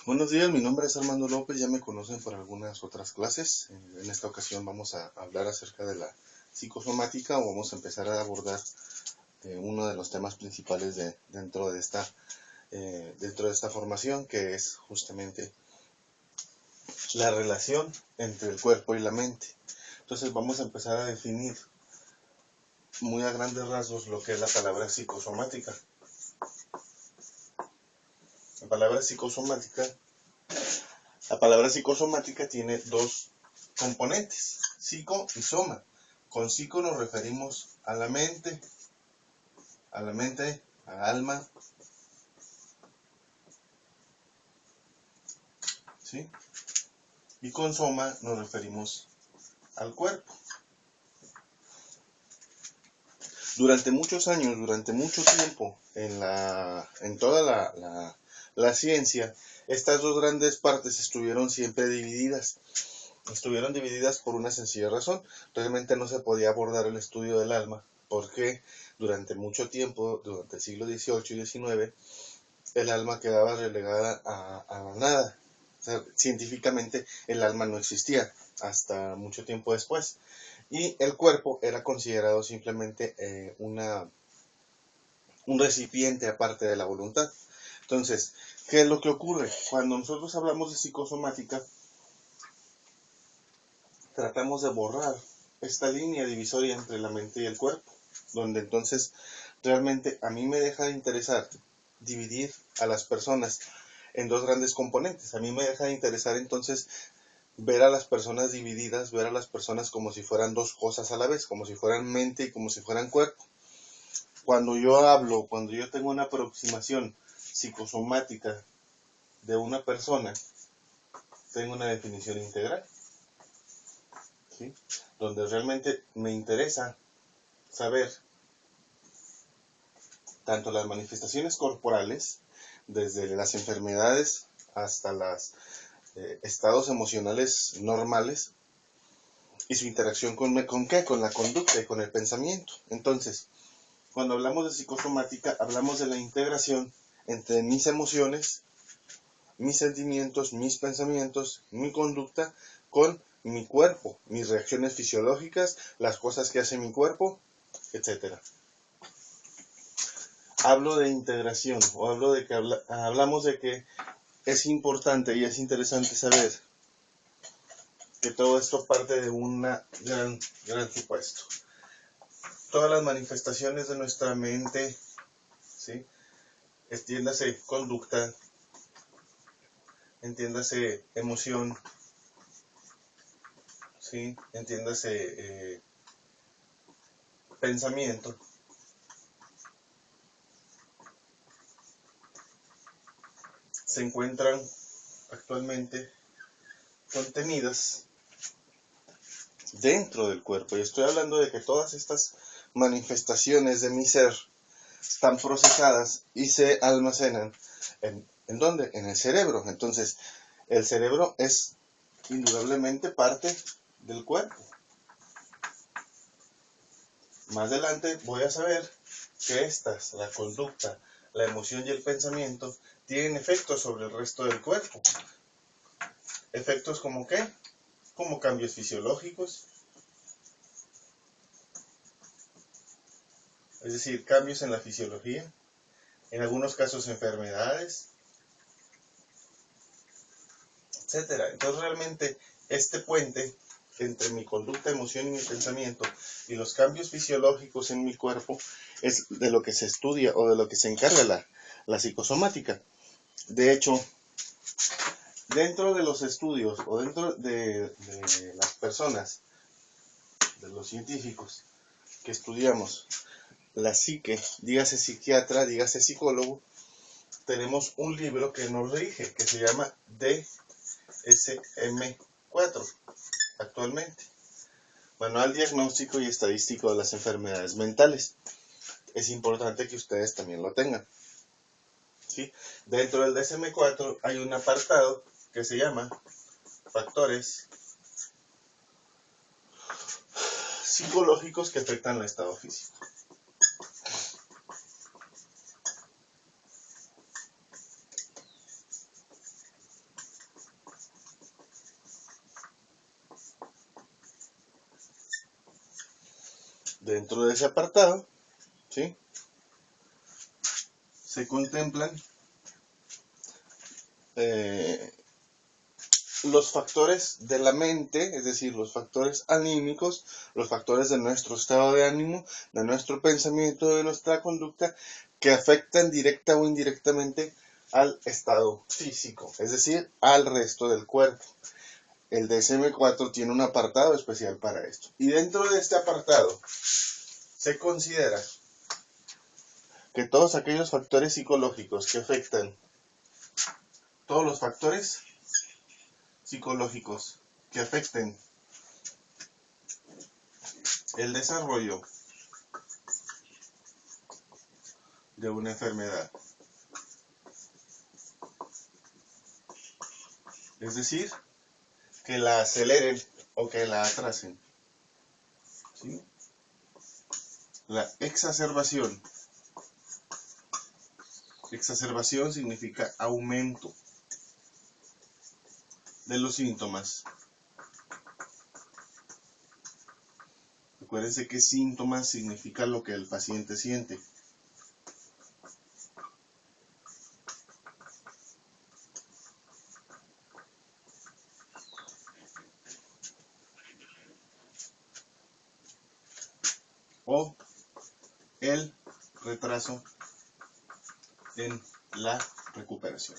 Buenos días, mi nombre es Armando López, ya me conocen por algunas otras clases. En esta ocasión vamos a hablar acerca de la psicosomática o vamos a empezar a abordar uno de los temas principales dentro de esta formación, que es justamente la relación entre el cuerpo y la mente. Entonces vamos a empezar a definir muy a grandes rasgos lo que es la palabra psicosomática. La palabra psicosomática tiene dos componentes, psico y soma. Con psico nos referimos a la mente, al alma, ¿sí? Y con soma nos referimos al cuerpo. Durante muchos años, durante mucho tiempo, en toda la ciencia, estas dos grandes partes estuvieron siempre divididas. Estuvieron divididas por una sencilla razón. Realmente no se podía abordar el estudio del alma, porque durante mucho tiempo, durante el siglo XVIII y XIX, el alma quedaba relegada a la nada. O sea, científicamente el alma no existía hasta mucho tiempo después. Y el cuerpo era considerado simplemente un recipiente aparte de la voluntad. Entonces, ¿qué es lo que ocurre? Cuando nosotros hablamos de psicosomática, tratamos de borrar esta línea divisoria entre la mente y el cuerpo, donde entonces realmente a mí me deja de interesar dividir a las personas en dos grandes componentes. A mí me deja de interesar entonces ver a las personas divididas, ver a las personas como si fueran dos cosas a la vez, como si fueran mente y como si fueran cuerpo. Cuando yo tengo una aproximación psicosomática de una persona, tengo una definición integral, ¿sí? Donde realmente me interesa saber tanto las manifestaciones corporales, desde las enfermedades hasta los estados emocionales normales, y su interacción ¿con qué? Con la conducta y con el pensamiento. Entonces, cuando hablamos de psicosomática, hablamos de la integración entre mis emociones, mis sentimientos, mis pensamientos, mi conducta con mi cuerpo, mis reacciones fisiológicas, las cosas que hace mi cuerpo, etc. Hablo de integración o hablo de que hablamos de que es importante y es interesante saber que todo esto parte de una gran supuesto. Todas las manifestaciones de nuestra mente, ¿sí? Entiéndase conducta, entiéndase emoción, ¿sí? Entiéndase pensamiento, se encuentran actualmente contenidas dentro del cuerpo. Y estoy hablando de que todas estas manifestaciones de mi ser están procesadas y se almacenan ¿en dónde? En el cerebro. Entonces, el cerebro es indudablemente parte del cuerpo. Más adelante voy a saber que estas, la conducta, la emoción y el pensamiento, tienen efectos sobre el resto del cuerpo. ¿Efectos como qué? Como cambios fisiológicos, es decir, cambios en la fisiología, en algunos casos enfermedades, etcétera. Entonces realmente este puente entre mi conducta, emoción y mi pensamiento y los cambios fisiológicos en mi cuerpo es de lo que se estudia o de lo que se encarga la psicosomática. De hecho, dentro de los estudios o dentro de las personas, de los científicos que estudiamos la psique, dígase psiquiatra, dígase psicólogo, tenemos un libro que nos rige, que se llama DSM-4 actualmente. Manual Diagnóstico y Estadístico de las Enfermedades Mentales. Es importante que ustedes también lo tengan, ¿sí? Dentro del DSM-4 hay un apartado que se llama factores psicológicos que afectan el estado físico. Dentro de ese apartado, ¿sí?, se contemplan los factores de la mente, es decir, los factores anímicos, los factores de nuestro estado de ánimo, de nuestro pensamiento, de nuestra conducta, que afectan directa o indirectamente al estado físico, es decir, al resto del cuerpo. El DSM-4 tiene un apartado especial para esto. Y dentro de este apartado se considera que todos aquellos factores psicológicos que afectan, todos los factores psicológicos que afecten el desarrollo de una enfermedad, es decir, que la aceleren o que la atrasen, ¿sí? La exacerbación. Exacerbación significa aumento de los síntomas. Acuérdense que síntomas significa lo que el paciente siente. O el retraso en la recuperación.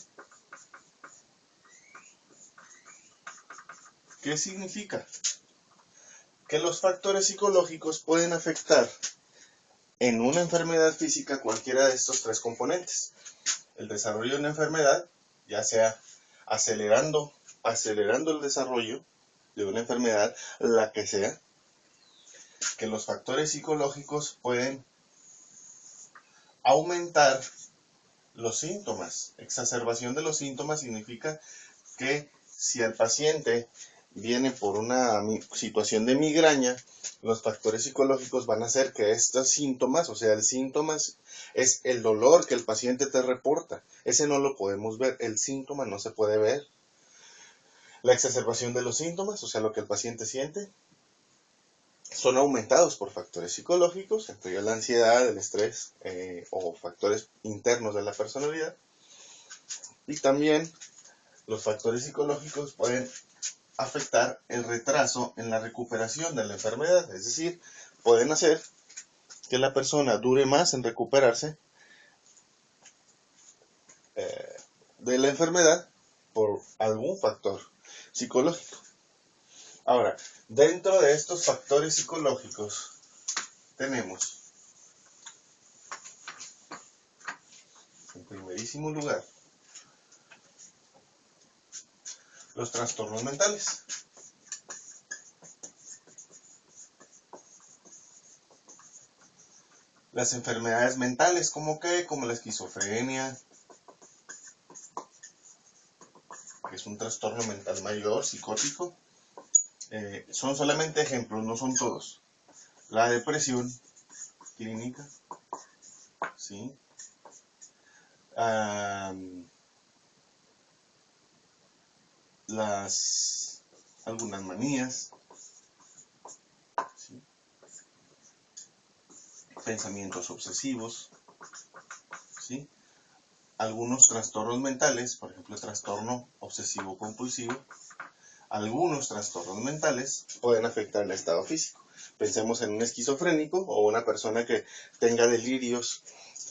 ¿Qué significa? Que los factores psicológicos pueden afectar en una enfermedad física cualquiera de estos tres componentes. El desarrollo de una enfermedad, ya sea acelerando el desarrollo de una enfermedad, la que sea, que los factores psicológicos pueden aumentar los síntomas. Exacerbación de los síntomas significa que si el paciente viene por una situación de migraña, los factores psicológicos van a hacer que estos síntomas, o sea, el síntoma es el dolor que el paciente te reporta. Ese no lo podemos ver, el síntoma no se puede ver. La exacerbación de los síntomas, o sea, lo que el paciente siente, son aumentados por factores psicológicos, entre ellos la ansiedad, el estrés o factores internos de la personalidad. Y también los factores psicológicos pueden afectar el retraso en la recuperación de la enfermedad, es decir, pueden hacer que la persona dure más en recuperarse de la enfermedad por algún factor psicológico. Ahora, dentro de estos factores psicológicos tenemos, en primerísimo lugar, los trastornos mentales. Las enfermedades mentales, ¿como qué? Como la esquizofrenia, que es un trastorno mental mayor, psicótico. Son solamente ejemplos, no son todos. La depresión clínica, ¿sí? Algunas manías, ¿sí? Pensamientos obsesivos, ¿sí? Algunos trastornos mentales, por ejemplo, el trastorno obsesivo compulsivo, algunos trastornos mentales pueden afectar el estado físico. Pensemos en un esquizofrénico o una persona que tenga delirios,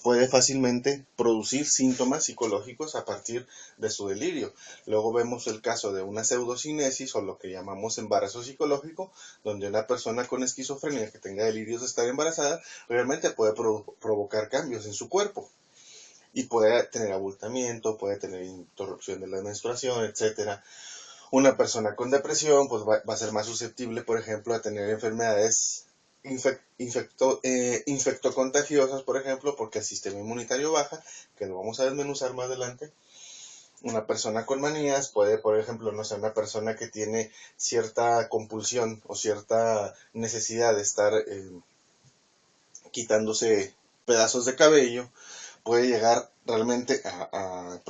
puede fácilmente producir síntomas psicológicos a partir de su delirio. Luego vemos el caso de una pseudocinesis o lo que llamamos embarazo psicológico, donde una persona con esquizofrenia que tenga delirios de estar embarazada realmente puede provocar cambios en su cuerpo. Y puede tener abultamiento, puede tener interrupción de la menstruación, etc. Una persona con depresión pues va a ser más susceptible, por ejemplo, a tener enfermedades infectocontagiosas, por ejemplo, porque el sistema inmunitario baja, que lo vamos a desmenuzar más adelante. Una persona con manías puede, por ejemplo, no sé, una persona que tiene cierta compulsión o cierta necesidad de estar quitándose pedazos de cabello, puede llegar realmente a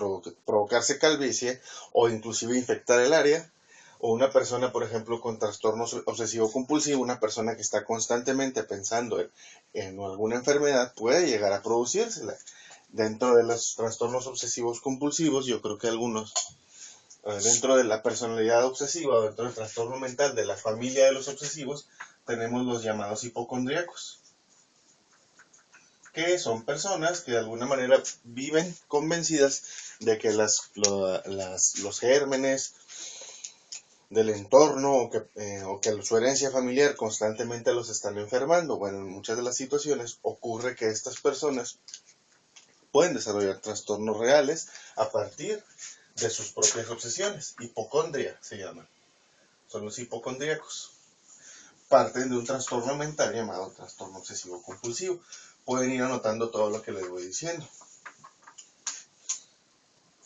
provocarse calvicie o inclusive infectar el área, O una persona, por ejemplo, con trastorno obsesivo compulsivo, una persona que está constantemente pensando en alguna enfermedad, puede llegar a producírsela. Dentro de los trastornos obsesivos compulsivos, yo creo que algunos, dentro de la personalidad obsesiva, dentro del trastorno mental de la familia de los obsesivos, tenemos los llamados hipocondríacos, que son personas que de alguna manera viven convencidas de que los gérmenes del entorno o que su herencia familiar constantemente los están enfermando. Bueno, en muchas de las situaciones ocurre que estas personas pueden desarrollar trastornos reales a partir de sus propias obsesiones. Hipocondria se llama. Son los hipocondríacos. Parten de un trastorno mental llamado trastorno obsesivo compulsivo. Pueden ir anotando todo lo que les voy diciendo.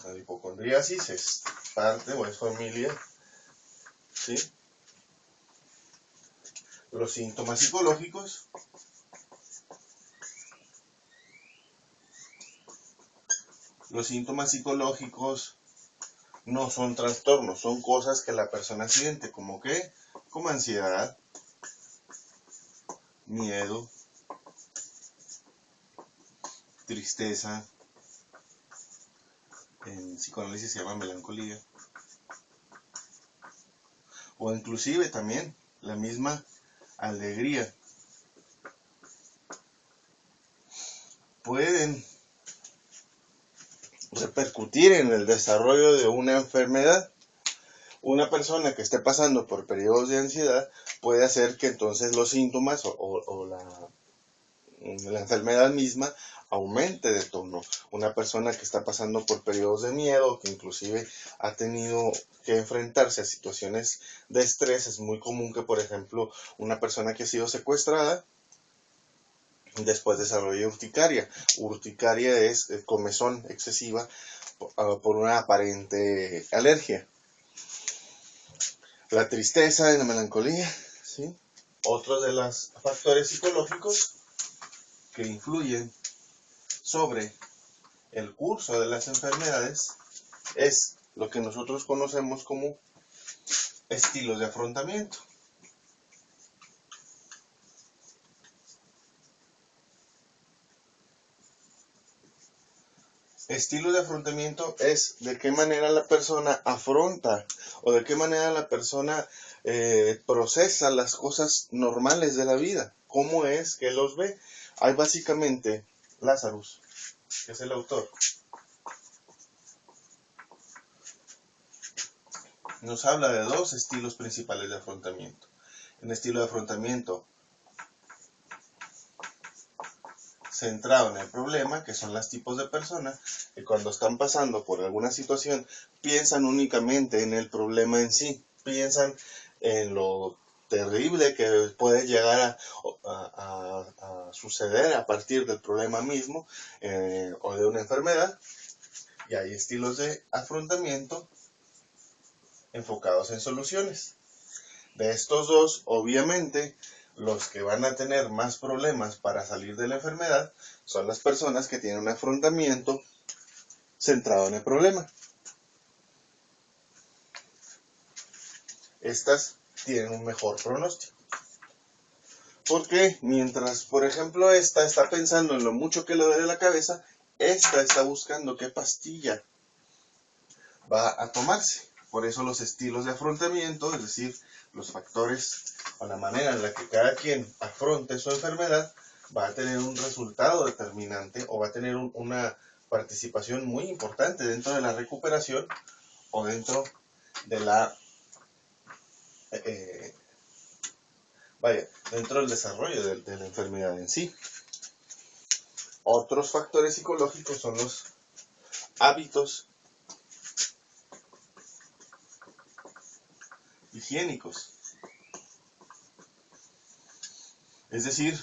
La hipocondriasis es parte o es familia, ¿sí? Los síntomas psicológicos. Los síntomas psicológicos no son trastornos, son cosas que la persona siente, como que, como ansiedad, miedo, tristeza, en psicoanálisis se llama melancolía, o inclusive también la misma alegría. Pueden repercutir en el desarrollo de una enfermedad. Una persona que esté pasando por periodos de ansiedad puede hacer que entonces los síntomas o la enfermedad misma aumente de tono. Una persona que está pasando por periodos de miedo, que inclusive ha tenido que enfrentarse a situaciones de estrés, es muy común que, por ejemplo, una persona que ha sido secuestrada después desarrolle urticaria. Urticaria es comezón excesiva por una aparente alergia. La tristeza y la melancolía, ¿sí? Otros de los factores psicológicos que influyen sobre el curso de las enfermedades es lo que nosotros conocemos como estilos de afrontamiento. Estilo de afrontamiento es de qué manera la persona afronta o de qué manera la persona procesa las cosas normales de la vida. ¿Cómo es que los ve? Hay básicamente Lazarus, que es el autor, nos habla de dos estilos principales de afrontamiento. Un estilo de afrontamiento centrado en el problema, que son los tipos de personas que cuando están pasando por alguna situación piensan únicamente en el problema en sí, piensan en lo terrible que puede llegar a suceder a partir del problema mismo o de una enfermedad. Y hay estilos de afrontamiento enfocados en soluciones. De estos dos, obviamente, los que van a tener más problemas para salir de la enfermedad son las personas que tienen un afrontamiento centrado en el problema. Estas tienen un mejor pronóstico. Porque mientras, por ejemplo, esta está pensando en lo mucho que le duele la cabeza, esta está buscando qué pastilla va a tomarse. Por eso los estilos de afrontamiento, es decir, los factores o la manera en la que cada quien afronte su enfermedad, va a tener un resultado determinante o va a tener una participación muy importante dentro de la recuperación o dentro de la dentro del desarrollo de la enfermedad en sí. Otros factores psicológicos son los hábitos higiénicos. Es decir,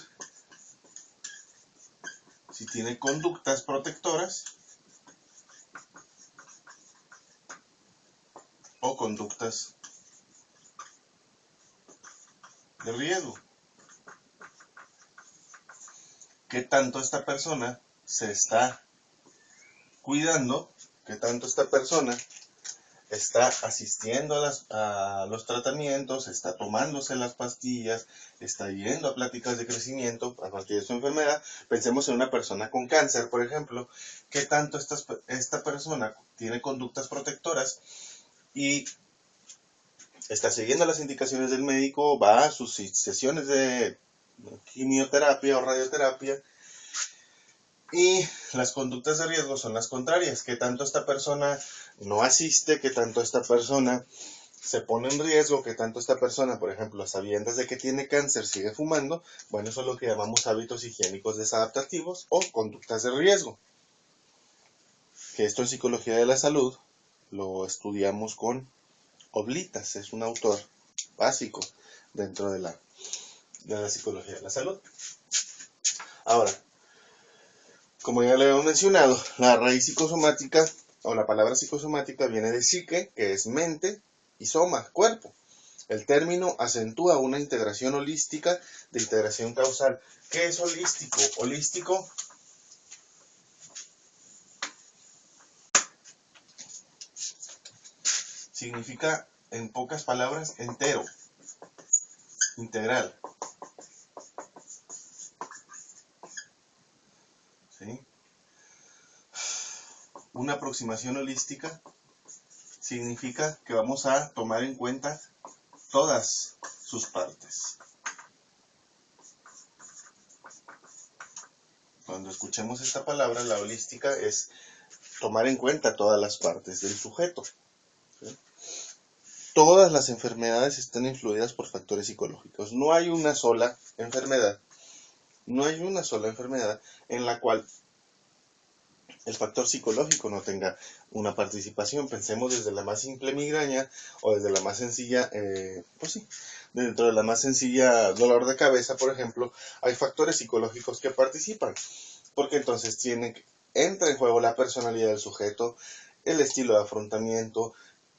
si tiene conductas protectoras o conductas de riesgo. ¿Qué tanto esta persona se está cuidando? ¿Qué tanto esta persona está asistiendo a los tratamientos, está tomándose las pastillas, está yendo a pláticas de crecimiento a partir de su enfermedad. Pensemos en una persona con cáncer, por ejemplo, que tanto esta persona tiene conductas protectoras y está siguiendo las indicaciones del médico, va a sus sesiones de quimioterapia o radioterapia, y las conductas de riesgo son las contrarias, que tanto esta persona no asiste, que tanto esta persona se pone en riesgo, que tanto esta persona, por ejemplo, a sabiendas de que tiene cáncer, sigue fumando. Bueno, eso es lo que llamamos hábitos higiénicos desadaptativos o conductas de riesgo. Que esto en psicología de la salud lo estudiamos con Oblitas, es un autor básico dentro de la psicología de la salud. Ahora, como ya le habíamos mencionado, la raíz psicosomática o la palabra psicosomática viene de psique, que es mente, y soma, cuerpo. El término acentúa una integración holística de integración causal. ¿Qué es holístico? Holístico significa, en pocas palabras, entero, integral. ¿Sí? Una aproximación holística significa que vamos a tomar en cuenta todas sus partes. Cuando escuchemos esta palabra, la holística es tomar en cuenta todas las partes del sujeto. ¿Sí? Todas las enfermedades están influidas por factores psicológicos. No hay una sola enfermedad en la cual el factor psicológico no tenga una participación. Pensemos desde la más simple migraña o desde la más sencilla, dentro de la más sencilla dolor de cabeza, por ejemplo, hay factores psicológicos que participan, porque entonces entra en juego la personalidad del sujeto, el estilo de afrontamiento,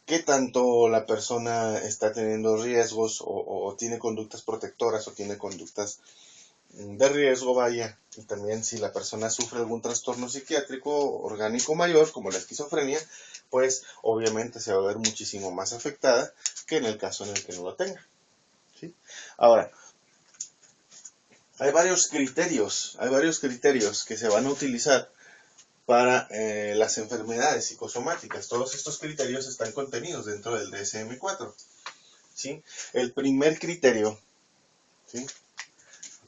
qué tanto la persona está teniendo riesgos o tiene conductas protectoras o tiene conductas de riesgo, vaya, y también si la persona sufre algún trastorno psiquiátrico orgánico mayor, como la esquizofrenia, pues obviamente se va a ver muchísimo más afectada que en el caso en el que no lo tenga. ¿Sí? Ahora, hay varios criterios que se van a utilizar para las enfermedades psicosomáticas. Todos estos criterios están contenidos dentro del DSM-4. ¿Sí? El primer criterio, ¿sí?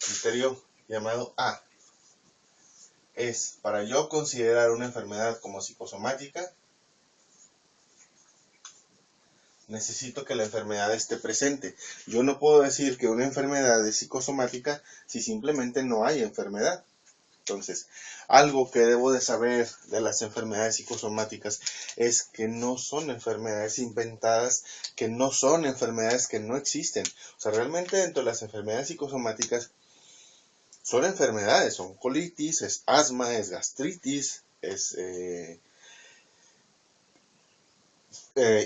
Criterio llamado A, es para yo considerar una enfermedad como psicosomática, necesito que la enfermedad esté presente. Yo no puedo decir que una enfermedad es psicosomática si simplemente no hay enfermedad. Entonces, algo que debo de saber de las enfermedades psicosomáticas es que no son enfermedades inventadas, que no son enfermedades que no existen. O sea, realmente dentro de las enfermedades psicosomáticas son enfermedades, son colitis, es asma, es gastritis, es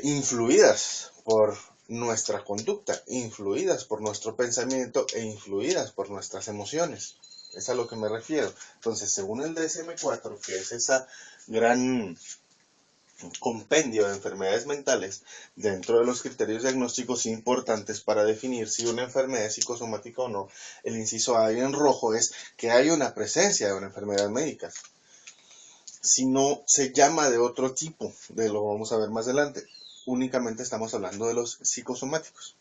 influidas por nuestra conducta, influidas por nuestro pensamiento e influidas por nuestras emociones. Es a lo que me refiero. Entonces, según el DSM-4, que es esa gran compendio de enfermedades mentales, dentro de los criterios diagnósticos importantes para definir si una enfermedad es psicosomática o no, el inciso A en rojo es que hay una presencia de una enfermedad médica. Si no se llama de otro tipo, lo vamos a ver más adelante, únicamente estamos hablando de los psicosomáticos.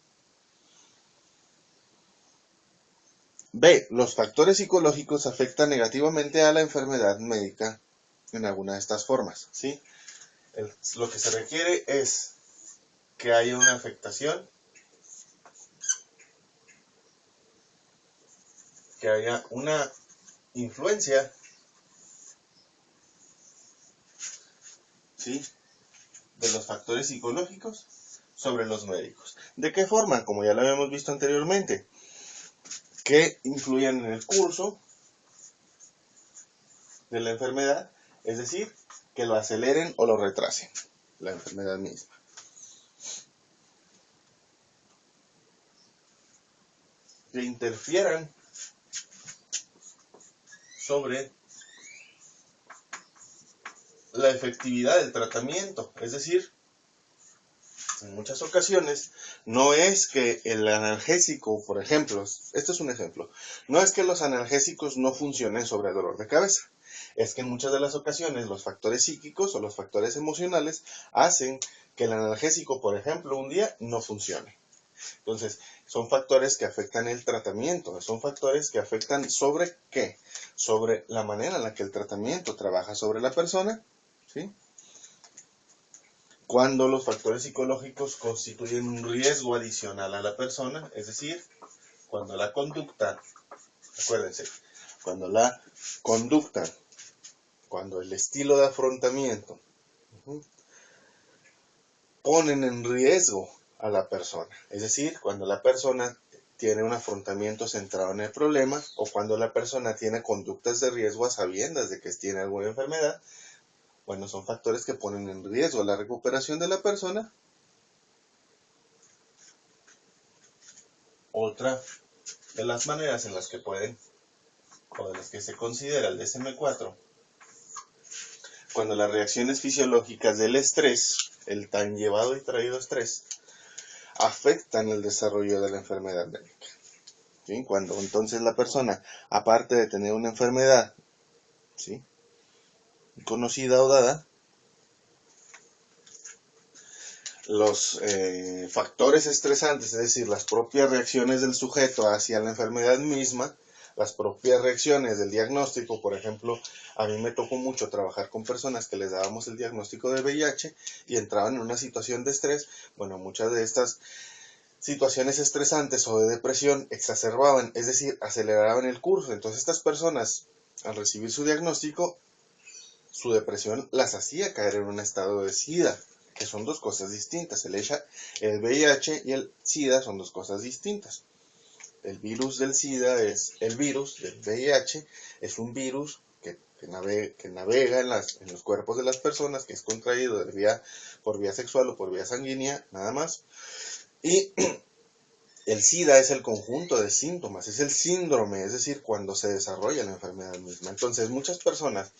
B. Los factores psicológicos afectan negativamente a la enfermedad médica en alguna de estas formas. ¿Sí? Lo que se requiere es que haya una afectación, que haya una influencia, ¿sí?, de los factores psicológicos sobre los médicos. ¿De qué forma? Como ya lo habíamos visto anteriormente, que influyan en el curso de la enfermedad, es decir, que lo aceleren o lo retrasen, la enfermedad misma. Que interfieran sobre la efectividad del tratamiento, es decir, En muchas ocasiones no es que el analgésico, por ejemplo, este es un ejemplo, no es que los analgésicos no funcionen sobre el dolor de cabeza, es que en muchas de las ocasiones los factores psíquicos o los factores emocionales hacen que el analgésico, por ejemplo, un día no funcione. Entonces, son factores que afectan el tratamiento, son factores que afectan ¿sobre qué? Sobre la manera en la que el tratamiento trabaja sobre la persona, ¿sí? Cuando los factores psicológicos constituyen un riesgo adicional a la persona, es decir, cuando la conducta, acuérdense, cuando la conducta, cuando el estilo de afrontamiento ponen en riesgo a la persona, es decir, cuando la persona tiene un afrontamiento centrado en el problema o cuando la persona tiene conductas de riesgo a sabiendas de que tiene alguna enfermedad, bueno, son factores que ponen en riesgo la recuperación de la persona. Otra de las maneras en las que pueden, o de las que se considera el DSM-4, cuando las reacciones fisiológicas del estrés, el tan llevado y traído estrés, afectan el desarrollo de la enfermedad médica. ¿Sí? Cuando entonces la persona, aparte de tener una enfermedad, ¿sí?, conocida o dada, los factores estresantes, es decir, las propias reacciones del sujeto hacia la enfermedad misma, las propias reacciones del diagnóstico. Por ejemplo, a mí me tocó mucho trabajar con personas que les dábamos el diagnóstico de VIH y entraban en una situación de estrés. Bueno, muchas de estas situaciones estresantes o de depresión exacerbaban, es decir, aceleraban el curso. Entonces estas personas, al recibir su diagnóstico, su depresión las hacía caer en un estado de SIDA, que son dos cosas distintas. El VIH y el SIDA son dos cosas distintas. El virus del SIDA es el virus del VIH, es un virus que navega en los cuerpos de las personas, que es contraído por vía sexual o por vía sanguínea, nada más. Y el SIDA es el conjunto de síntomas, es el síndrome, es decir, cuando se desarrolla la enfermedad misma. Entonces, muchas personas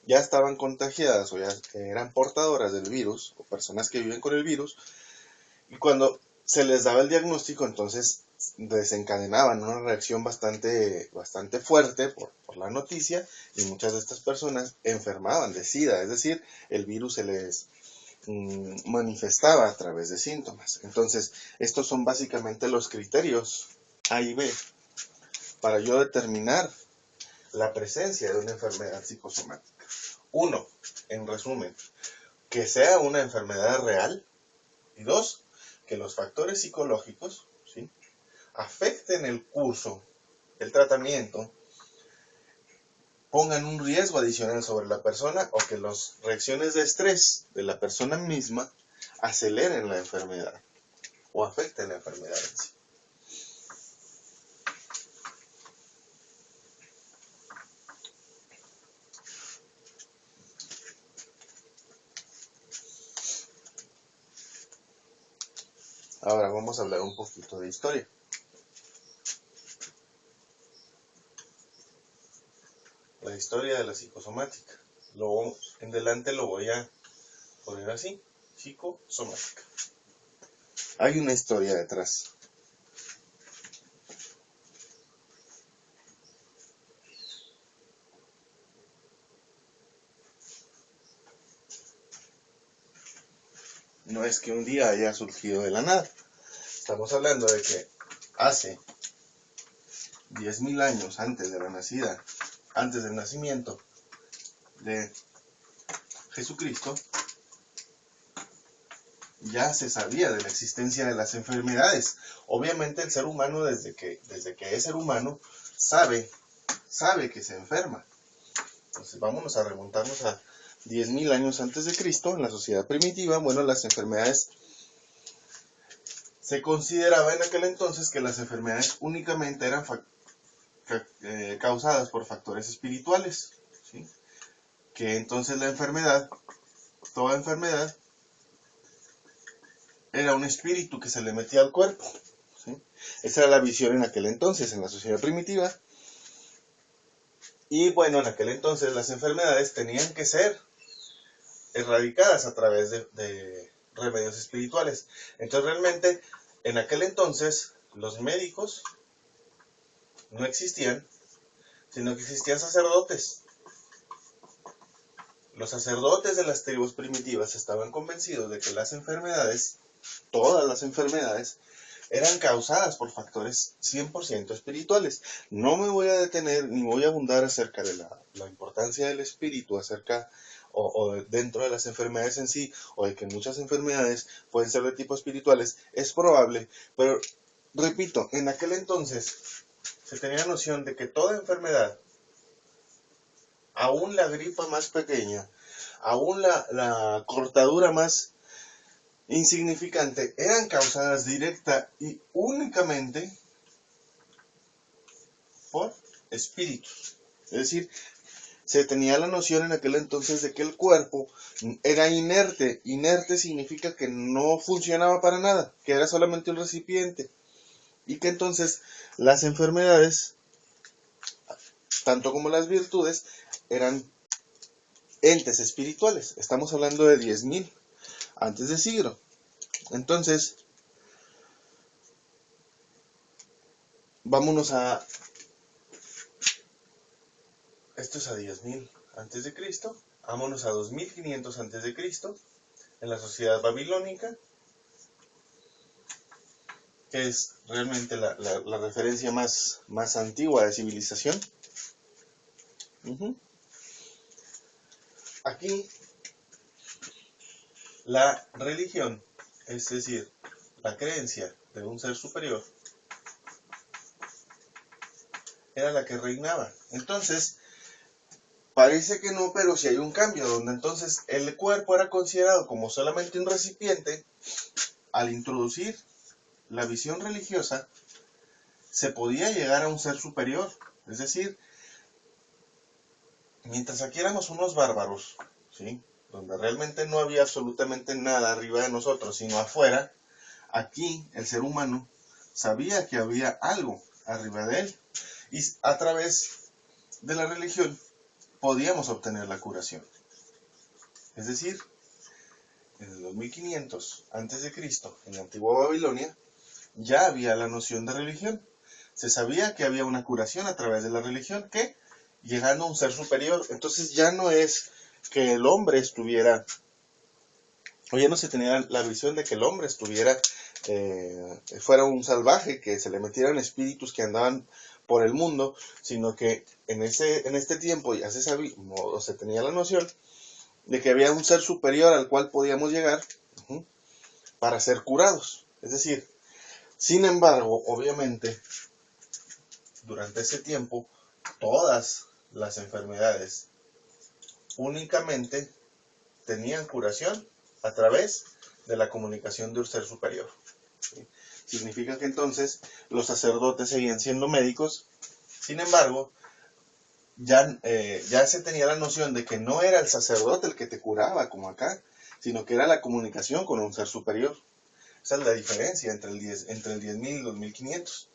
ya estaban contagiadas o ya eran portadoras del virus, o personas que viven con el virus, y cuando se les daba el diagnóstico, entonces desencadenaban una reacción bastante fuerte por la noticia, y muchas de estas personas enfermaban de SIDA, es decir, el virus se les manifestaba a través de síntomas. Entonces, estos son básicamente los criterios A y B para yo determinar la presencia de una enfermedad psicosomática. 1. En resumen, que sea una enfermedad real. Y 2. Que los factores psicológicos, ¿sí?, afecten el curso, el tratamiento, pongan un riesgo adicional sobre la persona o que las reacciones de estrés de la persona misma aceleren la enfermedad o afecten la enfermedad en sí. Ahora vamos a hablar un poquito de historia. La historia de la psicosomática. En delante lo voy a poner así, psicosomática. Hay una historia detrás. No es que un día haya surgido de la nada. Estamos hablando de que hace 10.000 años antes de la nacida, antes del nacimiento de Jesucristo, ya se sabía de la existencia de las enfermedades. Obviamente el ser humano, desde que es ser humano, sabe que se enferma. Entonces vámonos a remontarnos a 10.000 años antes de Cristo, en la sociedad primitiva. Bueno, las enfermedades, se consideraba en aquel entonces que las enfermedades únicamente eran causadas por factores espirituales, ¿sí?, que entonces toda enfermedad, era un espíritu que se le metía al cuerpo, ¿sí? Esa era la visión en aquel entonces, en la sociedad primitiva. Y bueno, en aquel entonces las enfermedades tenían que ser erradicadas a través de remedios espirituales. Entonces realmente en aquel entonces los médicos no existían, sino que existían sacerdotes. Los sacerdotes de las tribus primitivas estaban convencidos de que las enfermedades, todas las enfermedades, eran causadas por factores 100% espirituales. No me voy a detener ni voy a abundar acerca de la importancia del espíritu, acerca o dentro de las enfermedades en sí, o de que muchas enfermedades pueden ser de tipo espirituales. Es probable, pero repito, en aquel entonces se tenía la noción de que toda enfermedad, aún la gripa más pequeña, aún la cortadura más insignificante, eran causadas directa y únicamente por espíritus. Es decir, se tenía la noción en aquel entonces de que el cuerpo era inerte. Inerte significa que no funcionaba para nada, que era solamente un recipiente. Y que entonces las enfermedades, tanto como las virtudes, eran entes espirituales. Estamos hablando de 10.000 antes de siglo. Entonces, vámonos a... Esto es a 10.000 antes de Cristo. Vámonos a 2500 antes de Cristo, en la sociedad babilónica, que es realmente la referencia más antigua de civilización. Aquí, la religión, es decir, la creencia de un ser superior, era la que reinaba. Entonces, parece que no, pero sí hay un cambio, donde entonces el cuerpo era considerado como solamente un recipiente. Al introducir la visión religiosa, se podía llegar a un ser superior. Es decir, mientras aquí éramos unos bárbaros, ¿sí?, donde realmente no había absolutamente nada arriba de nosotros, sino afuera, aquí el ser humano sabía que había algo arriba de él. Y a través de la religión podíamos obtener la curación. Es decir, en el 2500 a.C., en la antigua Babilonia, ya había la noción de religión. Se sabía que había una curación a través de la religión, que llegando a un ser superior. Entonces ya no es que el hombre estuviera, o ya no se tenía la visión de que el hombre estuviera, fuera un salvaje, que se le metieran espíritus que andaban por el mundo, sino que en este tiempo ya se sabía, o se tenía la noción de que había un ser superior al cual podíamos llegar para ser curados. Es decir, sin embargo, obviamente, durante ese tiempo, todas las enfermedades únicamente tenían curación a través de la comunicación de un ser superior. ¿Sí? Significa que entonces los sacerdotes seguían siendo médicos. Sin embargo, ya se tenía la noción de que no era el sacerdote el que te curaba como acá, sino que era la comunicación con un ser superior. Esa es la diferencia entre el 10.000 y 2500.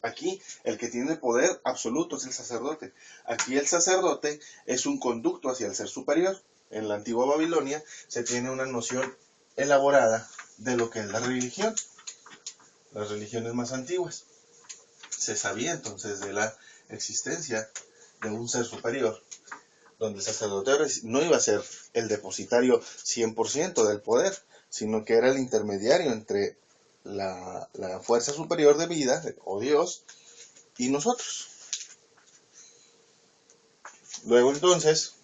Aquí el que tiene poder absoluto es el sacerdote. Aquí el sacerdote es un conducto hacia el ser superior. En la antigua Babilonia se tiene una noción elaborada de lo que es la religión. Las religiones más antiguas. Se sabía entonces de la existencia de un ser superior, donde el sacerdote no iba a ser el depositario 100% del poder, sino que era el intermediario entre la fuerza superior de vida, o Dios, y nosotros. Luego entonces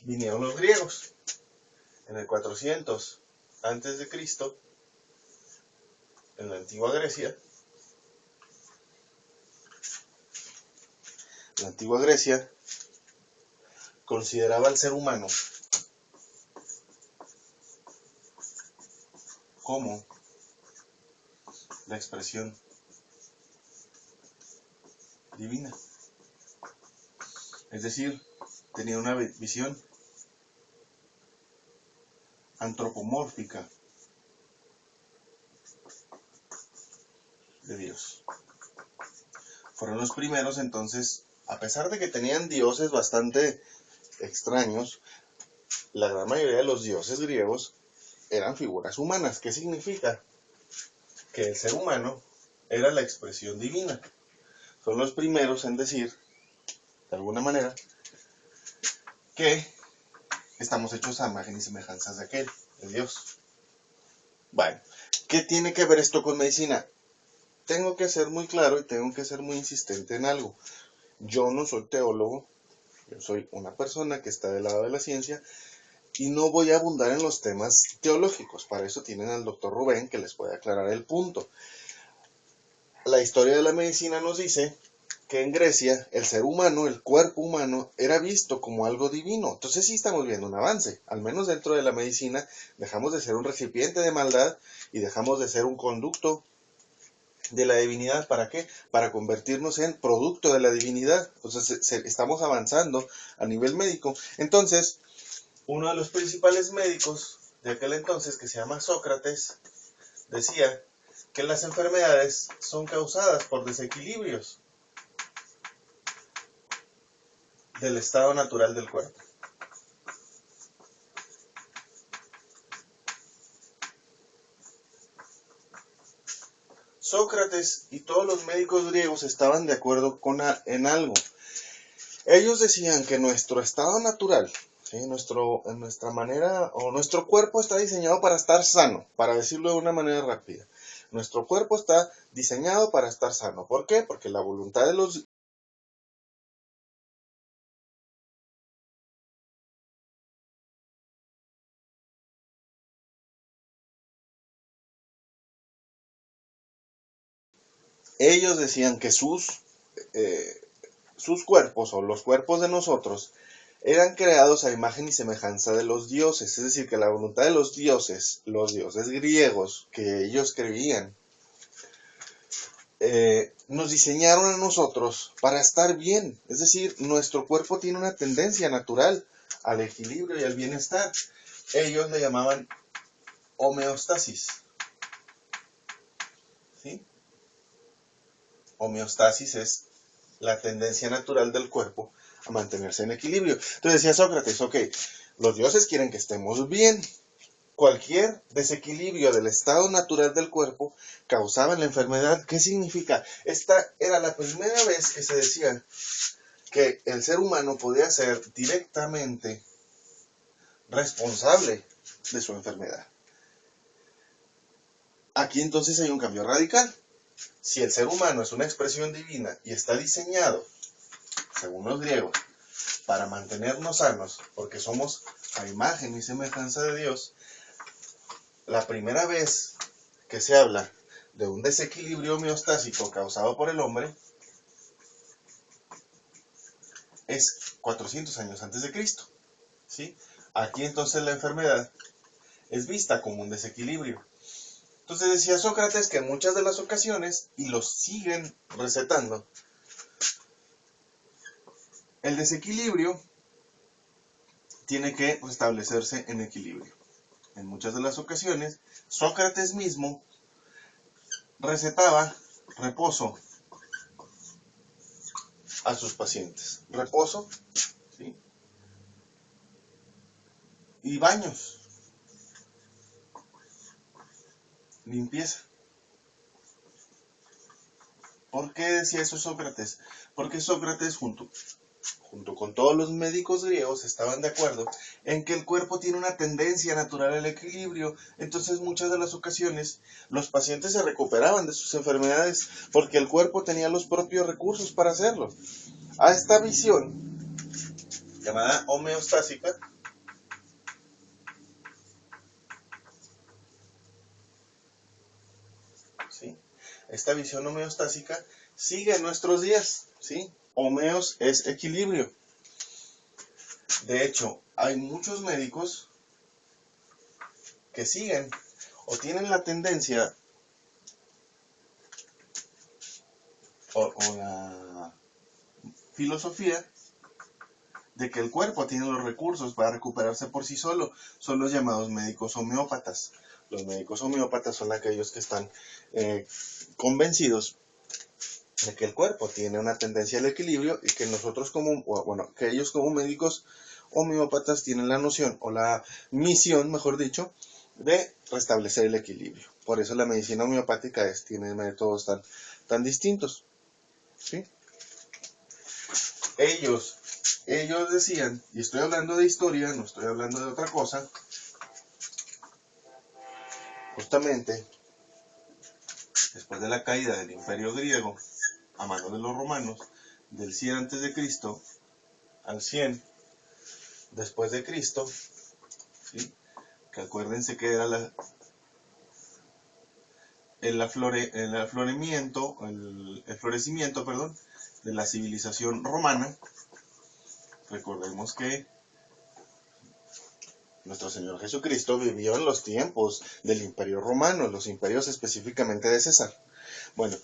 vinieron los griegos. En el 400 antes de Cristo, en la antigua Grecia. La antigua Grecia consideraba al ser humano como la expresión divina. Es decir, tenía una visión antropomórfica de Dios. Fueron los primeros entonces, a pesar de que tenían dioses bastante extraños, la gran mayoría de los dioses griegos eran figuras humanas. ¿Qué significa? Que el ser humano era la expresión divina. Son los primeros en decir, de alguna manera, que estamos hechos a imagen y semejanzas de aquel, de Dios. Bueno, ¿qué tiene que ver esto con medicina? Tengo que ser muy claro y tengo que ser muy insistente en algo. Yo no soy teólogo, yo soy una persona que está del lado de la ciencia y no voy a abundar en los temas teológicos. Para eso tienen al doctor Rubén que les puede aclarar el punto. La historia de la medicina nos dice que en Grecia el ser humano, el cuerpo humano, era visto como algo divino. Entonces sí estamos viendo un avance, al menos dentro de la medicina. Dejamos de ser un recipiente de maldad y dejamos de ser un conducto de la divinidad. ¿Para qué? Para convertirnos en producto de la divinidad. Entonces estamos avanzando a nivel médico. Entonces, uno de los principales médicos de aquel entonces, que se llama Sócrates, decía que las enfermedades son causadas por desequilibrios del estado natural del cuerpo. Sócrates y todos los médicos griegos estaban de acuerdo en algo. Ellos decían que nuestro estado natural, ¿sí? Nuestra manera o nuestro cuerpo está diseñado para estar sano, para decirlo de una manera rápida. Nuestro cuerpo está diseñado para estar sano. ¿Por qué? Porque la voluntad de los ellos decían que sus cuerpos o los cuerpos de nosotros eran creados a imagen y semejanza de los dioses, es decir, que la voluntad de los dioses griegos que ellos creían, nos diseñaron a nosotros para estar bien, es decir, nuestro cuerpo tiene una tendencia natural al equilibrio y al bienestar. Ellos le llamaban homeostasis, ¿sí? Homeostasis es la tendencia natural del cuerpo a mantenerse en equilibrio. Entonces decía Sócrates, ok, los dioses quieren que estemos bien. Cualquier desequilibrio del estado natural del cuerpo causaba la enfermedad. ¿Qué significa? Esta era la primera vez que se decía que el ser humano podía ser directamente responsable de su enfermedad. Aquí entonces hay un cambio radical. Si el ser humano es una expresión divina y está diseñado, según los griegos, para mantenernos sanos, porque somos a imagen y semejanza de Dios, la primera vez que se habla de un desequilibrio homeostásico causado por el hombre es 400 años antes de Cristo, ¿sí? Aquí entonces la enfermedad es vista como un desequilibrio. Entonces decía Sócrates que en muchas de las ocasiones, y los siguen recetando, el desequilibrio tiene que restablecerse en equilibrio. En muchas de las ocasiones, Sócrates mismo recetaba reposo a sus pacientes. Reposo, ¿sí? Y baños, limpieza. ¿Por qué decía eso Sócrates? Porque Sócrates junto con todos los médicos griegos estaban de acuerdo en que el cuerpo tiene una tendencia natural al equilibrio. Entonces muchas de las ocasiones los pacientes se recuperaban de sus enfermedades porque el cuerpo tenía los propios recursos para hacerlo. A esta visión llamada homeostásica, ¿sí? Esta visión homeostásica sigue en nuestros días, ¿sí? Homeos es equilibrio. De hecho, hay muchos médicos que siguen o tienen la tendencia o la filosofía de que el cuerpo tiene los recursos para recuperarse por sí solo. Son los llamados médicos homeópatas. Los médicos homeópatas son aquellos que están convencidos de que el cuerpo tiene una tendencia al equilibrio y que nosotros como, bueno, que ellos como médicos homeópatas tienen la noción, o la misión, mejor dicho, de restablecer el equilibrio. Por eso la medicina homeopática tiene métodos tan distintos, ¿sí? Ellos decían, y estoy hablando de historia, no estoy hablando de otra cosa, justamente después de la caída del Imperio griego a manos de los romanos, del 100 antes de Cristo al 100 después de Cristo, ¿sí? Que acuérdense que era el florecimiento, perdón, de la civilización romana. Recordemos que nuestro Señor Jesucristo vivió en los tiempos del Imperio Romano, los imperios específicamente de César. Bueno,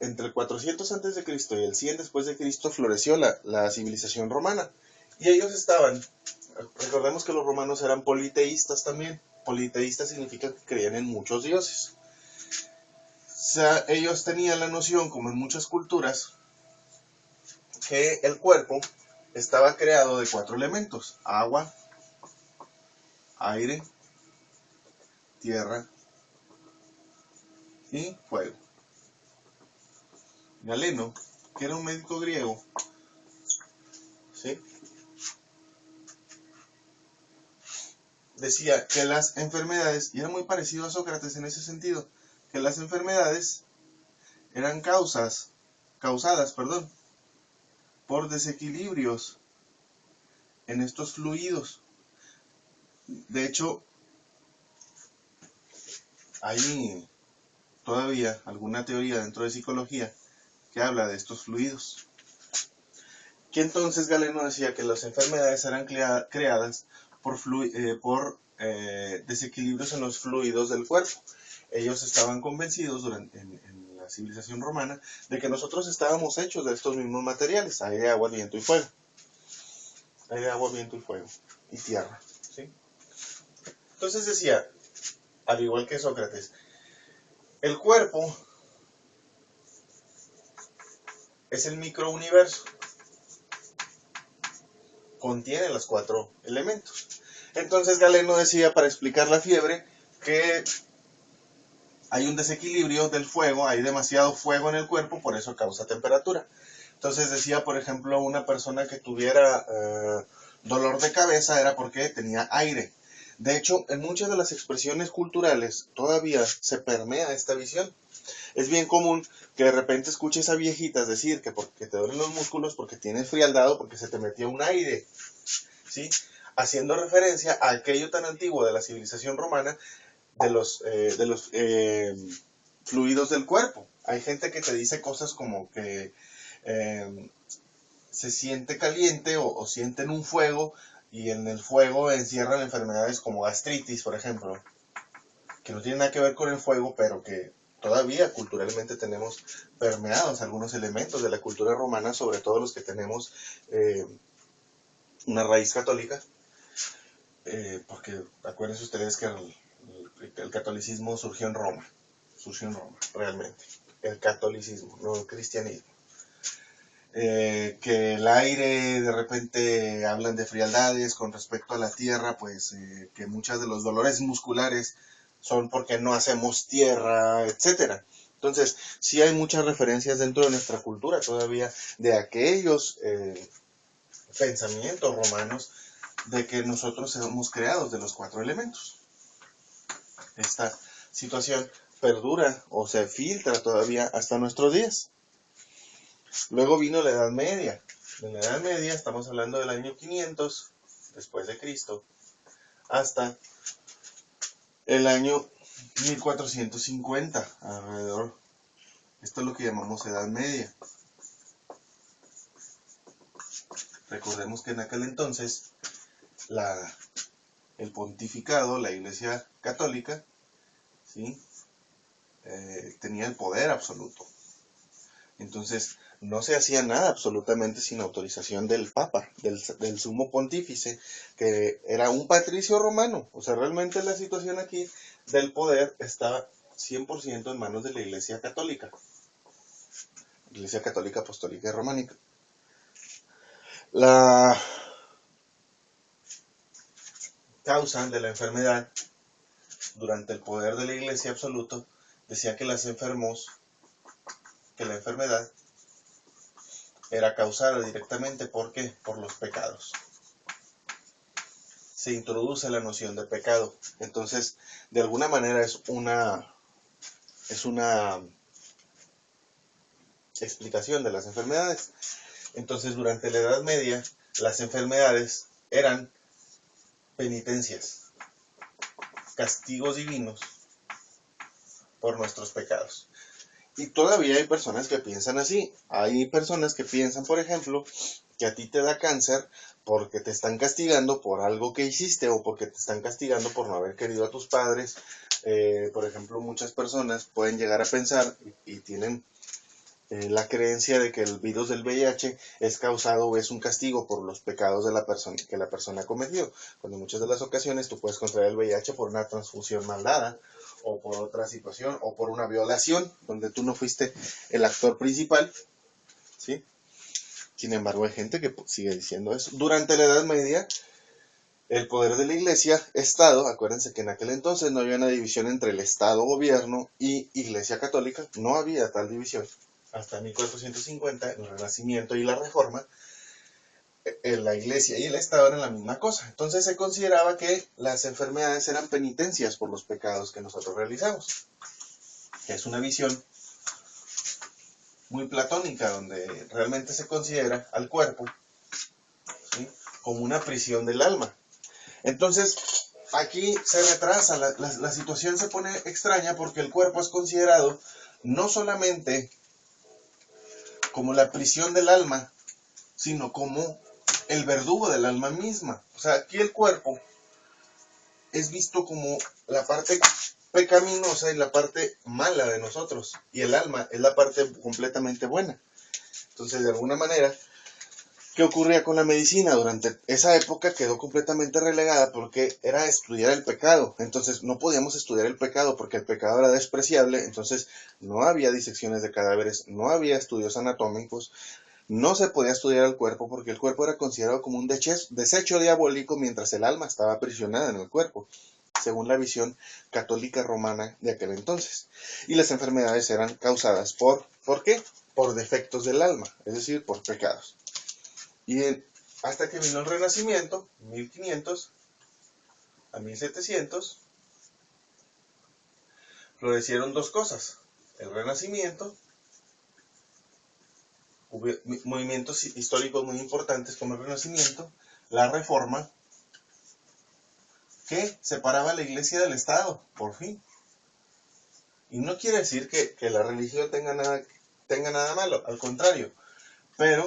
entre el 400 antes de Cristo y el 100 después de Cristo floreció la civilización romana. Y ellos recordemos que los romanos eran politeístas también. Politeísta significa que creían en muchos dioses. O sea, ellos tenían la noción, como en muchas culturas, que el cuerpo estaba creado de 4 elementos: agua, aire, tierra y fuego. Galeno, que era un médico griego, ¿sí?, decía que las enfermedades, y era muy parecido a Sócrates en ese sentido, que las enfermedades eran causadas, por desequilibrios en estos fluidos. De hecho, hay todavía alguna teoría dentro de psicología que habla de estos fluidos. Que entonces Galeno decía que las enfermedades eran creadas por desequilibrios en los fluidos del cuerpo. Ellos estaban convencidos en la civilización romana de que nosotros estábamos hechos de estos mismos materiales: aire, agua, viento y fuego. Aire, agua, viento y fuego. Y tierra, ¿sí? Entonces decía, al igual que Sócrates, el cuerpo es el microuniverso. Contiene los 4 elementos. Entonces Galeno decía, para explicar la fiebre, que hay un desequilibrio del fuego, hay demasiado fuego en el cuerpo, por eso causa temperatura. Entonces decía, por ejemplo, una persona que tuviera dolor de cabeza era porque tenía aire. De hecho, en muchas de las expresiones culturales todavía se permea esta visión. Es bien común que de repente escuches a viejitas decir que porque te duelen los músculos, porque tienes frialdad o porque se te metió un aire, ¿sí?, haciendo referencia a aquello tan antiguo de la civilización romana, de los fluidos del cuerpo. Hay gente que te dice cosas como que se siente caliente o sienten un fuego, y en el fuego encierran enfermedades como gastritis, por ejemplo, que no tienen nada que ver con el fuego, pero que todavía culturalmente tenemos permeados algunos elementos de la cultura romana, sobre todo los que tenemos una raíz católica, porque acuérdense ustedes que el catolicismo surgió en Roma, realmente. El catolicismo, no el cristianismo. Que el aire, de repente hablan de frialdades con respecto a la tierra, pues que muchos de los dolores musculares son porque no hacemos tierra, etcétera. Entonces, sí hay muchas referencias dentro de nuestra cultura todavía de aquellos pensamientos romanos de que nosotros somos creados de los 4 elementos. Esta situación perdura o se filtra todavía hasta nuestros días. Luego vino la Edad Media. En la Edad Media estamos hablando del año 500 después de Cristo hasta el año 1450 alrededor. Esto es lo que llamamos Edad Media. Recordemos que en aquel entonces el pontificado, la Iglesia Católica, ¿sí?, tenía el poder absoluto. Entonces no se hacía nada absolutamente sin autorización del Papa, del sumo pontífice, que era un patricio romano. O sea, realmente la situación aquí del poder estaba 100% en manos de la Iglesia Católica Apostólica y Románica. causa de la enfermedad, durante el poder de la Iglesia absoluto, decía que la enfermedad era causada directamente, ¿por qué? Por los pecados. Se introduce la noción de pecado. Entonces, de alguna manera es una explicación de las enfermedades. Entonces, durante la Edad Media, las enfermedades eran penitencias, castigos divinos por nuestros pecados. Y todavía hay personas que piensan así. Hay personas que piensan, por ejemplo, que a ti te da cáncer porque te están castigando por algo que hiciste o porque te están castigando por no haber querido a tus padres. Por ejemplo, muchas personas pueden llegar a pensar y tienen la creencia de que el virus del VIH es causado o es un castigo por los pecados de la persona que la persona ha cometido. Cuando en muchas de las ocasiones tú puedes contraer el VIH por una transfusión mal dada, o por otra situación, o por una violación, donde tú no fuiste el actor principal, ¿sí? Sin embargo, hay gente que sigue diciendo eso. Durante la Edad Media, el poder de la Iglesia, Estado, acuérdense que en aquel entonces no había una división entre el Estado, gobierno y Iglesia Católica, no había tal división. Hasta 1450, el Renacimiento y la Reforma, la Iglesia y el Estado eran la misma cosa. Entonces se consideraba que las enfermedades eran penitencias por los pecados que nosotros realizamos. Es una visión muy platónica, donde realmente se considera al cuerpo, ¿sí?, como una prisión del alma. Entonces, aquí se retrasa, la situación se pone extraña porque el cuerpo es considerado no solamente como la prisión del alma, sino como el verdugo del alma misma. O sea, aquí el cuerpo es visto como la parte pecaminosa y la parte mala de nosotros, y el alma es la parte completamente buena. Entonces, de alguna manera, ¿qué ocurría con la medicina? Durante esa época quedó completamente relegada porque era estudiar el pecado. Entonces no podíamos estudiar el pecado porque el pecado era despreciable. Entonces no había disecciones de cadáveres, no había estudios anatómicos, no se podía estudiar el cuerpo porque el cuerpo era considerado como un desecho diabólico, mientras el alma estaba aprisionada en el cuerpo, según la visión católica romana de aquel entonces. Y las enfermedades eran causadas ¿por qué? Por defectos del alma, es decir, por pecados. Y hasta que vino el Renacimiento, 1500 a 1700, florecieron dos cosas: el Renacimiento, hubo movimientos históricos muy importantes como el Renacimiento, la Reforma, que separaba a la Iglesia del Estado, por fin. Y no quiere decir que la religión tenga nada malo, al contrario, pero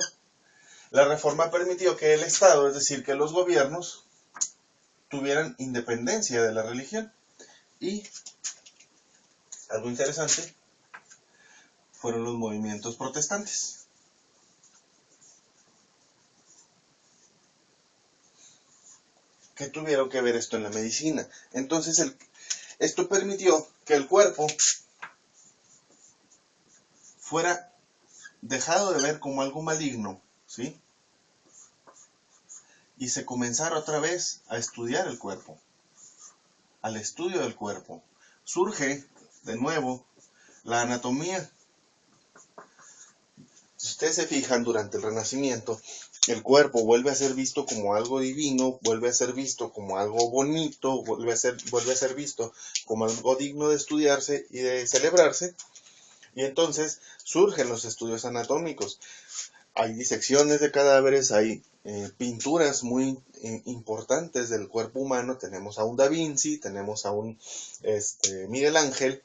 la Reforma permitió que el Estado, es decir, que los gobiernos, tuvieran independencia de la religión. Y algo interesante fueron los movimientos protestantes. ¿Qué tuvieron que ver esto en la medicina? Entonces, esto permitió que el cuerpo fuera dejado de ver como algo maligno, ¿sí? Y se comenzara otra vez a estudiar el cuerpo, al estudio del cuerpo. Surge de nuevo la anatomía. Si ustedes se fijan, durante el Renacimiento, el cuerpo vuelve a ser visto como algo divino, vuelve a ser visto como algo bonito, vuelve a ser visto como algo digno de estudiarse y de celebrarse. Y entonces surgen los estudios anatómicos. Hay disecciones de cadáveres, hay pinturas muy importantes del cuerpo humano. Tenemos a un Da Vinci, tenemos a un Miguel Ángel,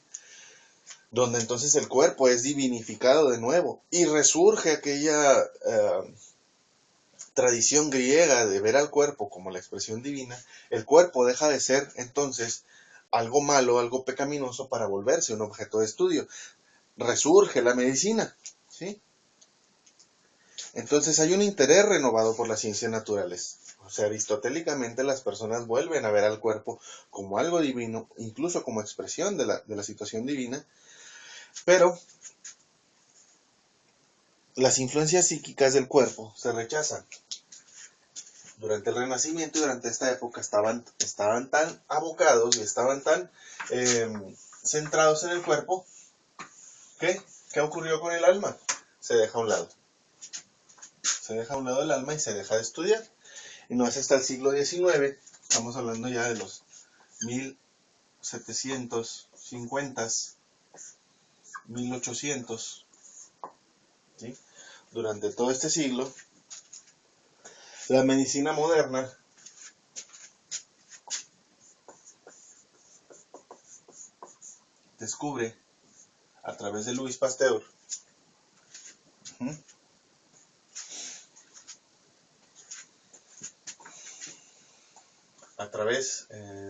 donde entonces el cuerpo es divinificado de nuevo y resurge aquella tradición griega de ver al cuerpo como la expresión divina. El cuerpo deja de ser entonces algo malo, algo pecaminoso, para volverse un objeto de estudio. Resurge la medicina, ¿sí? Entonces hay un interés renovado por las ciencias naturales. O sea, aristotélicamente las personas vuelven a ver al cuerpo como algo divino, incluso como expresión de la situación divina, pero las influencias psíquicas del cuerpo se rechazan. durante el Renacimiento y durante esta época estaban tan abocados y estaban tan centrados en el cuerpo que, ¿qué ocurrió con el alma? Se deja a un lado. Se deja a un lado el alma y se deja de estudiar. Y no es hasta el siglo XIX, estamos hablando ya de los 1750, 1800, ¿sí? Durante todo este siglo, la medicina moderna descubre, a través de Louis Pasteur,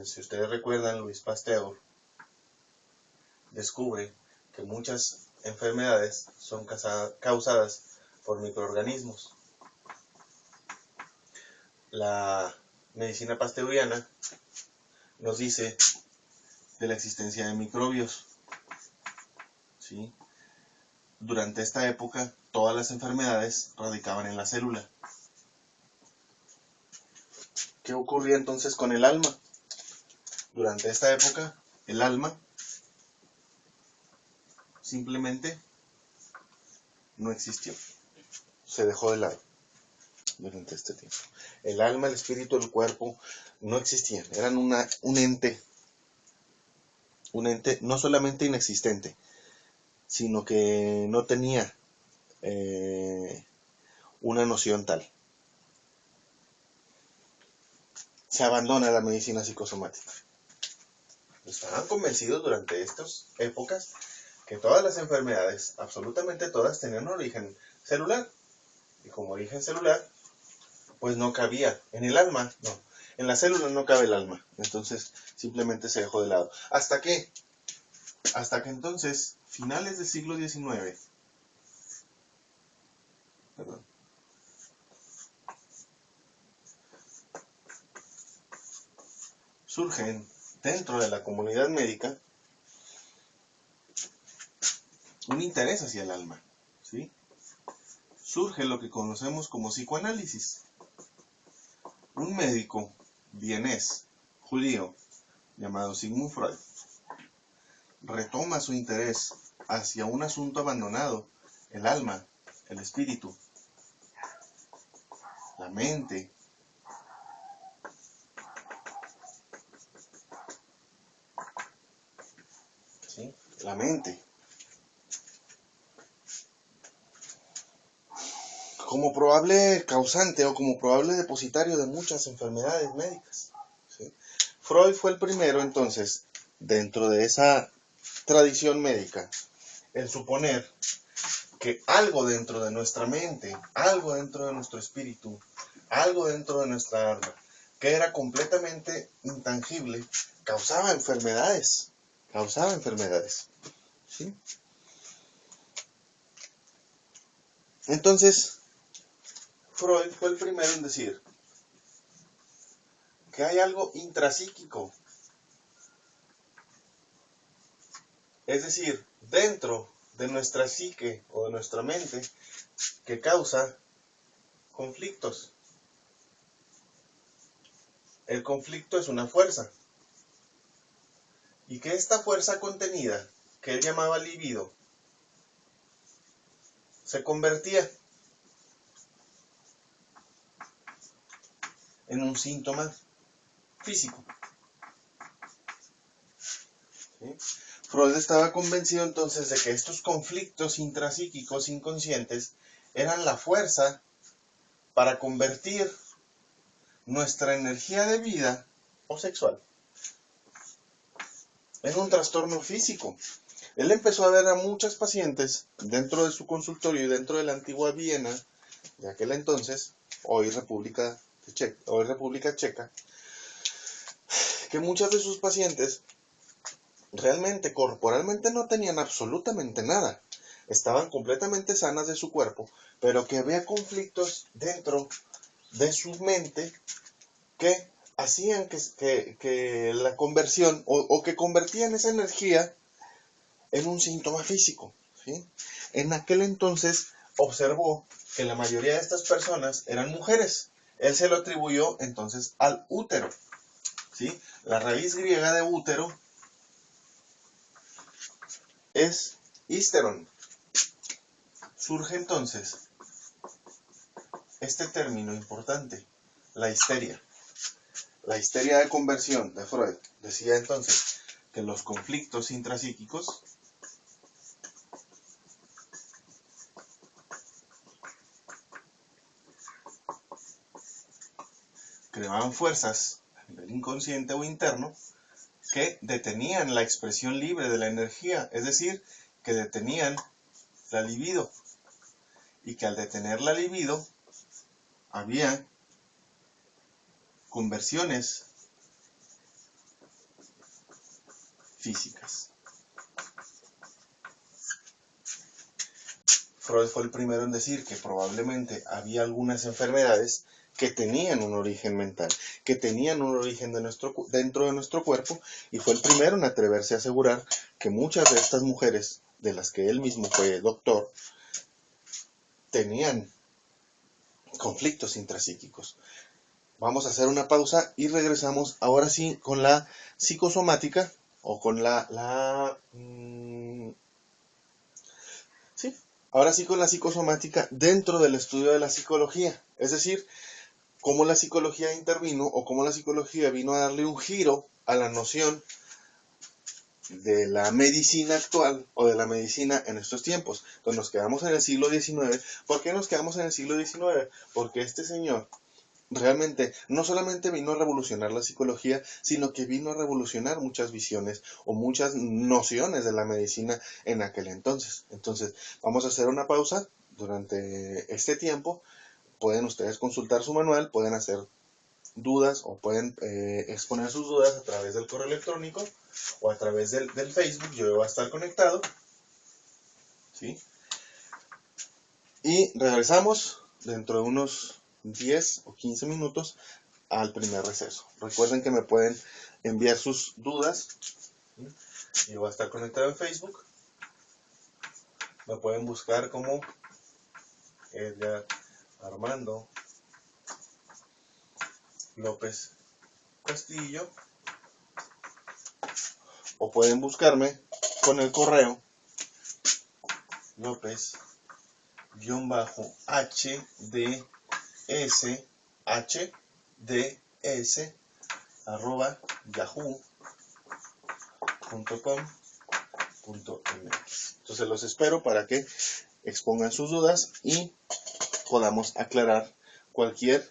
si ustedes recuerdan, Louis Pasteur descubre que muchas enfermedades son causadas por microorganismos. La medicina pasteuriana nos dice de la existencia de microbios, ¿sí? Durante esta época, todas las enfermedades radicaban en la célula. ¿Qué ocurría entonces con el alma? Durante esta época, el alma simplemente no existió. Se dejó de lado durante este tiempo. El alma, el espíritu, el cuerpo no existían. Eran un ente no solamente inexistente, sino que no tenía una noción tal. Se abandona la medicina psicosomática. Estaban convencidos durante estas épocas que todas las enfermedades, absolutamente todas, tenían un origen celular. Y como origen celular, pues no cabía en el alma, no. En la célula no cabe el alma. Entonces simplemente se dejó de lado. ¿Hasta qué? Hasta que entonces, finales del siglo XIX, surgen dentro de la comunidad médica un interés hacia el alma, ¿sí? Surge lo que conocemos como psicoanálisis. Un médico vienés, judío, llamado Sigmund Freud, retoma su interés hacia un asunto abandonado, el alma, el espíritu, la mente. ¿Sí? La mente. Como probable causante o como probable depositario de muchas enfermedades médicas. ¿Sí? Freud fue el primero, entonces, dentro de esa tradición médica, en suponer que algo dentro de nuestra mente, algo dentro de nuestro espíritu, algo dentro de nuestra alma, que era completamente intangible, causaba enfermedades. ¿Sí? Entonces, Freud fue el primero en decir que hay algo intrapsíquico, es decir, dentro de nuestra psique o de nuestra mente, que causa conflictos. El conflicto es una fuerza, y que esta fuerza contenida, que él llamaba libido, se convertía en un síntoma físico. ¿Sí? Freud estaba convencido entonces de que estos conflictos intrapsíquicos inconscientes eran la fuerza para convertir nuestra energía de vida o sexual en un trastorno físico. Él empezó a ver a muchas pacientes dentro de su consultorio y dentro de la antigua Viena de aquel entonces, hoy República Checa, que muchas de sus pacientes realmente corporalmente no tenían absolutamente nada. Estaban completamente sanas de su cuerpo, pero que había conflictos dentro de su mente que hacían que la conversión o que convertían esa energía en un síntoma físico. ¿Sí? En aquel entonces observó que la mayoría de estas personas eran mujeres Él se lo atribuyó entonces al útero, ¿sí? La raíz griega de útero es histeron. Surge entonces este término importante, la histeria. La histeria de conversión de Freud decía entonces que los conflictos intrapsíquicos creaban fuerzas a nivel inconsciente o interno que detenían la expresión libre de la energía, es decir, que detenían la libido, y que al detener la libido había conversiones físicas. Freud fue el primero en decir que probablemente había algunas enfermedades que tenían un origen mental, que tenían un origen dentro de nuestro cuerpo, y fue el primero en atreverse a asegurar que muchas de estas mujeres, de las que él mismo fue doctor, tenían conflictos intrapsíquicos. Vamos a hacer una pausa y regresamos ahora sí con la psicosomática o con sí, ahora sí con la psicosomática dentro del estudio de la psicología. Es decir, cómo la psicología intervino o cómo la psicología vino a darle un giro a la noción de la medicina actual o de la medicina en estos tiempos. Entonces nos quedamos en el siglo XIX. ¿Por qué nos quedamos en el siglo XIX? Porque este señor realmente no solamente vino a revolucionar la psicología, sino que vino a revolucionar muchas visiones o muchas nociones de la medicina en aquel entonces. Entonces, vamos a hacer una pausa durante este tiempo. Pueden ustedes consultar su manual, pueden hacer dudas o pueden exponer sus dudas a través del correo electrónico o a través del Facebook. Yo voy a estar conectado, ¿sí? Y regresamos dentro de unos 10 o 15 minutos al primer receso. Recuerden que me pueden enviar sus dudas. Yo voy a estar conectado en Facebook. Me pueden buscar como Edgar Armando López Castillo. O pueden buscarme con el correo López-hds@yahoo.com.mx. Entonces los espero para que expongan sus dudas y podamos aclarar cualquier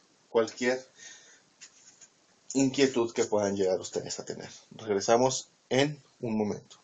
inquietud que puedan llegar ustedes a tener. Regresamos en un momento.